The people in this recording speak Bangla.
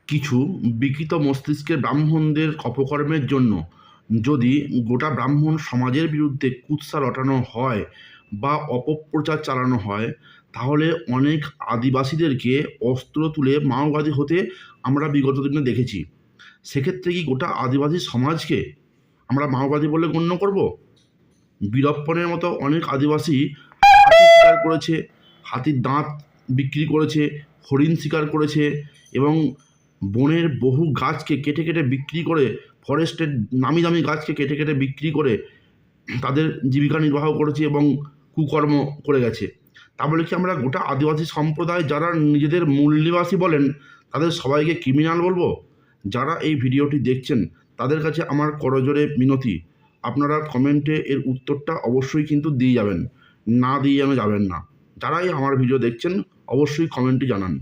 কিছু বিকৃত মস্তিষ্কের ব্রাহ্মণদের অপকর্মের জন্য যদি গোটা ব্রাহ্মণ সমাজের বিরুদ্ধে কুৎসা রটানো হয় বা অপপ্রচার চালানো হয়, তাহলে অনেক আদিবাসীদেরকে অস্ত্র তুলে মাওবাদী হতে আমরা বিগত দিনে দেখেছি। সেক্ষেত্রে কি গোটা আদিবাসী সমাজকে আমরা মাওবাদী বলে গণ্য করব? বীরপ্পনের মতো অনেক আদিবাসী হাতি শিকার করেছে, হাতির দাঁত বিক্রি করেছে, হরিণ শিকার করেছে এবং বনের বহু গাছকে কেটে কেটে বিক্রি করে, ফরেস্টের নামি দামি গাছকে কেটে কেটে বিক্রি করে তাদের জীবিকা নির্বাহ করেছে এবং কুকর্ম করে গেছে। তা বলে কি আমরা গোটা আদিবাসী সম্প্রদায় যারা নিজেদের মূল নিবাসী বলেন তাদের সবাইকে ক্রিমিনাল বলবো? যারা এই ভিডিওটি দেখছেন তাদের কাছে আমার করজোড়ে মিনতি, আপনারা কমেন্টে এর উত্তরটা অবশ্যই কিন্তু দিয়ে যাবেন, না দিয়ে যেন যাবেন না। যারাই আমার ভিডিও দেখছেন অবশ্যই কমেন্টে জানান।